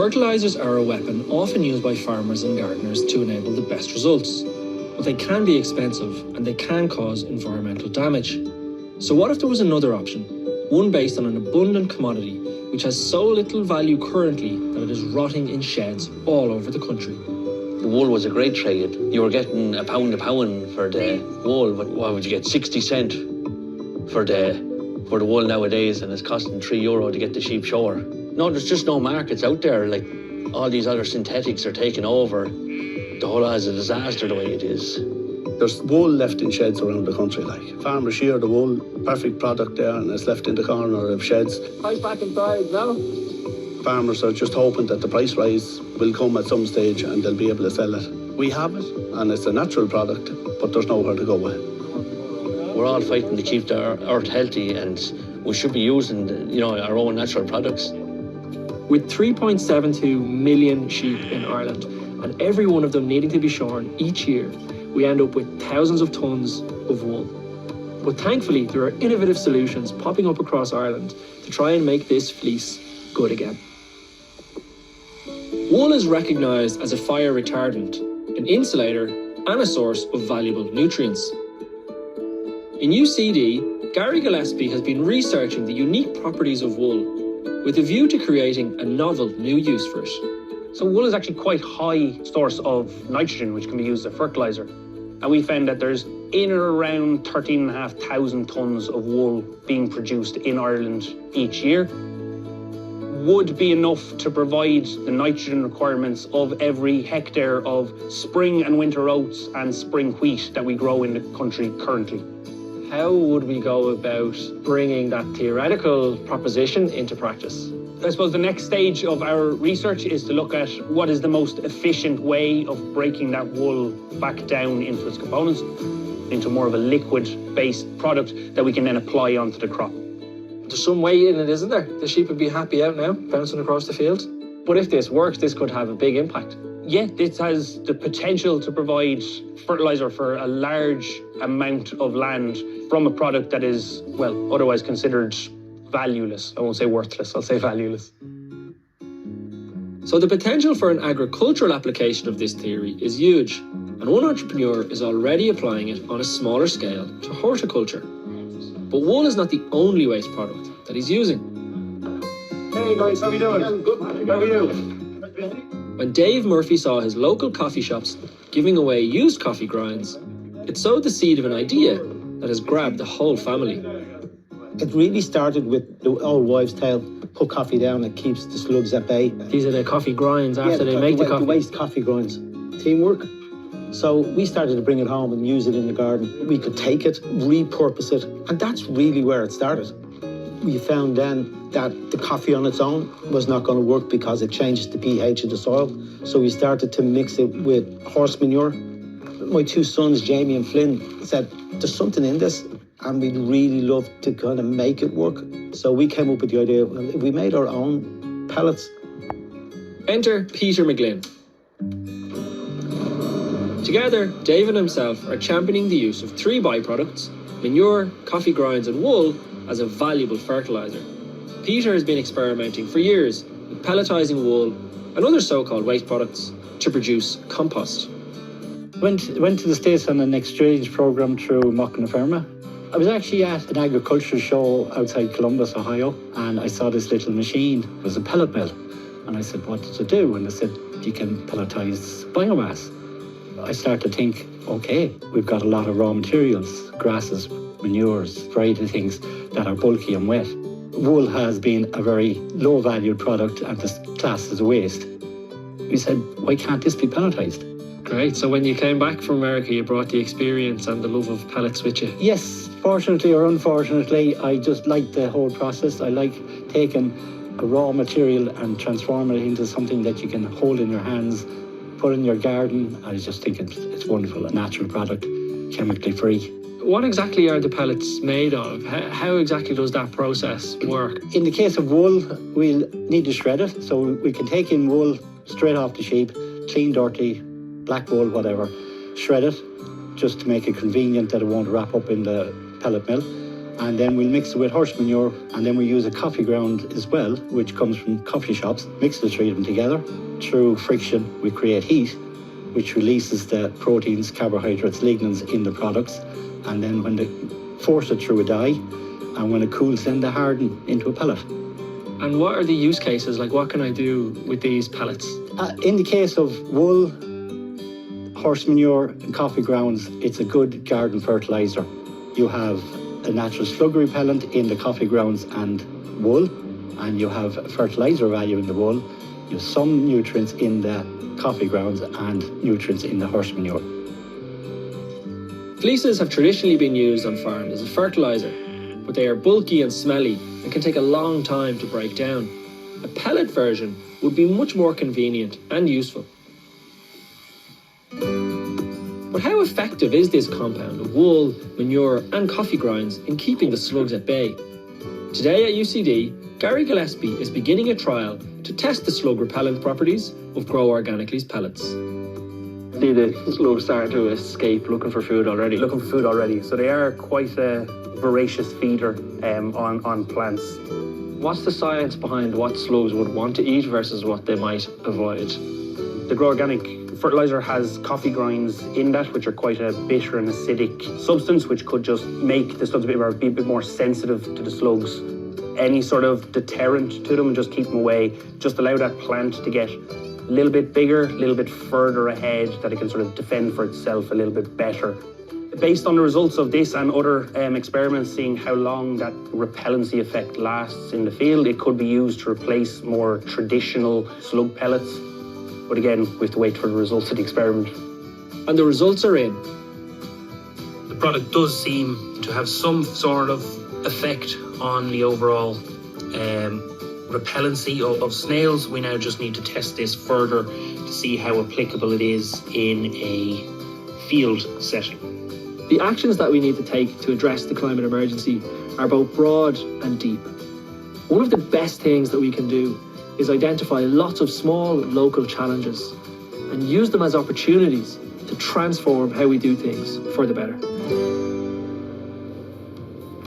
Fertilisers are a weapon often used by farmers and gardeners to enable the best results. But they can be expensive and they can cause environmental damage. So what if there was another option? One based on an abundant commodity which has so little value currently that it is rotting in sheds all over the country. The wool was a great trade. You were getting a pound for the wool, but what would you get, 60 cent for the wool nowadays, and it's costing €3 to get the sheep shower. No, there's just no markets out there. Like, all these other synthetics are taking over. The whole lot is a disaster the way it is. There's wool left in sheds around the country, like. Farmers shear the wool, perfect product there, and it's left in the corner of sheds. Price back inside now. Farmers are just hoping that the price rise will come at some stage and they'll be able to sell it. We have it, and it's a natural product, but there's nowhere to go with it. We're all fighting to keep the earth healthy, and we should be using, our own natural products. With 3.72 million sheep in Ireland, and every one of them needing to be shorn each year, we end up with thousands of tonnes of wool. But thankfully, there are innovative solutions popping up across Ireland to try and make this fleece good again. Wool is recognised as a fire retardant, an insulator, and a source of valuable nutrients. In UCD, Gary Gillespie has been researching the unique properties of wool with a view to creating a novel new use for it. So wool is actually quite high source of nitrogen, which can be used as a fertiliser. And we found that there's in or around 13,500 tonnes of wool being produced in Ireland each year. Would be enough to provide the nitrogen requirements of every hectare of spring and winter oats and spring wheat that we grow in the country currently. How would we go about bringing that theoretical proposition into practice? I suppose the next stage of our research is to look at what is the most efficient way of breaking that wool back down into its components, into more of a liquid-based product that we can then apply onto the crop. There's some way in it, isn't there? The sheep would be happy out now, bouncing across the field. But if this works, this could have a big impact. Yeah, this has the potential to provide fertiliser for a large amount of land from a product that is, well, otherwise considered valueless. I won't say worthless, I'll say valueless. So the potential for an agricultural application of this theory is huge, and one entrepreneur is already applying it on a smaller scale to horticulture. But wool is not the only waste product that he's using. Hey guys, how are you doing? Good, how are you? When Dave Murphy saw his local coffee shops giving away used coffee grinds, it sowed the seed of an idea that has grabbed the whole family. It really started with the old wives' tale, put coffee down, it keeps the slugs at bay. These are the coffee grinds after they make the coffee. The waste coffee grinds. Teamwork. So we started to bring it home and use it in the garden. We could take it, repurpose it, and that's really where it started. We found then that the coffee on its own was not going to work because it changes the pH of the soil. So we started to mix it with horse manure. My two sons, Jamie and Flynn, said, there's something in this and we'd really love to kind of make it work. So we came up with the idea, well, if we made our own pellets. Enter Peter McGlynn. Together, Dave and himself are championing the use of three byproducts, manure, coffee grinds and wool, as a valuable fertiliser. Peter has been experimenting for years with pelletising wool and other so-called waste products to produce compost. Went to the States on an exchange programme through Mocknaferma. I was actually at an agricultural show outside Columbus, Ohio, and I saw this little machine. It was a pellet mill. And I said, what does it do? And they said, you can pelletise biomass. I started to think, okay, we've got a lot of raw materials, grasses, manures, variety of things that are bulky and wet. Wool has been a very low-valued product and is classed as a waste. We said, why can't this be pelletised? Great, so when you came back from America, you brought the experience and the love of pellets with you? Yes, fortunately or unfortunately, I just like the whole process. I like taking a raw material and transforming it into something that you can hold in your hands, put in your garden. I just think it's wonderful, a natural product, chemically free. What exactly are the pellets made of? How exactly does that process work? In the case of wool, we'll need to shred it. So we can take in wool straight off the sheep, clean, dirty, black wool, whatever, shred it, just to make it convenient that it won't wrap up in the pellet mill. and then we'll mix it with horse manure, and then we use a coffee ground as well, which comes from coffee shops. Mix the three of them together. Through friction, we create heat, which releases the proteins, carbohydrates, lignans in the products, and then when they force it through a die, and when it cools, then they harden into a pellet. And what are the use cases? Like, what can I do with these pellets? In the case of wool, horse manure and coffee grounds, it's a good garden fertiliser. You have a natural slug repellent in the coffee grounds and wool, and you have fertiliser value in the wool. You have some nutrients in the coffee grounds and nutrients in the horse manure. Fleeces have traditionally been used on farms as a fertiliser, but they are bulky and smelly and can take a long time to break down. A pellet version would be much more convenient and useful. But how effective is this compound of wool, manure and coffee grounds in keeping the slugs at bay? Today at UCD, Gary Gillespie is beginning a trial to test the slug repellent properties of Grow Organically's pellets. See the slugs starting to escape, looking for food already. Looking for food already. So they are quite a voracious feeder on plants. What's the science behind what slugs would want to eat versus what they might avoid? The Grow Organic fertiliser has coffee grinds in that, which are quite a bitter and acidic substance, which could just make the slugs be a bit more sensitive to the slugs. Any sort of deterrent to them and just keep them away, just allow that plant to get a little bit bigger, a little bit further ahead, that it can sort of defend for itself a little bit better. Based on the results of this and other experiments, seeing how long that repellency effect lasts in the field, it could be used to replace more traditional slug pellets. But again, we have to wait for the results of the experiment. And the results are in. The product does seem to have some sort of effect on the overall repellency of snails. We now just need to test this further to see how applicable it is in a field setting. The actions that we need to take to address the climate emergency are both broad and deep. One of the best things that we can do is identify lots of small local challenges and use them as opportunities to transform how we do things for the better.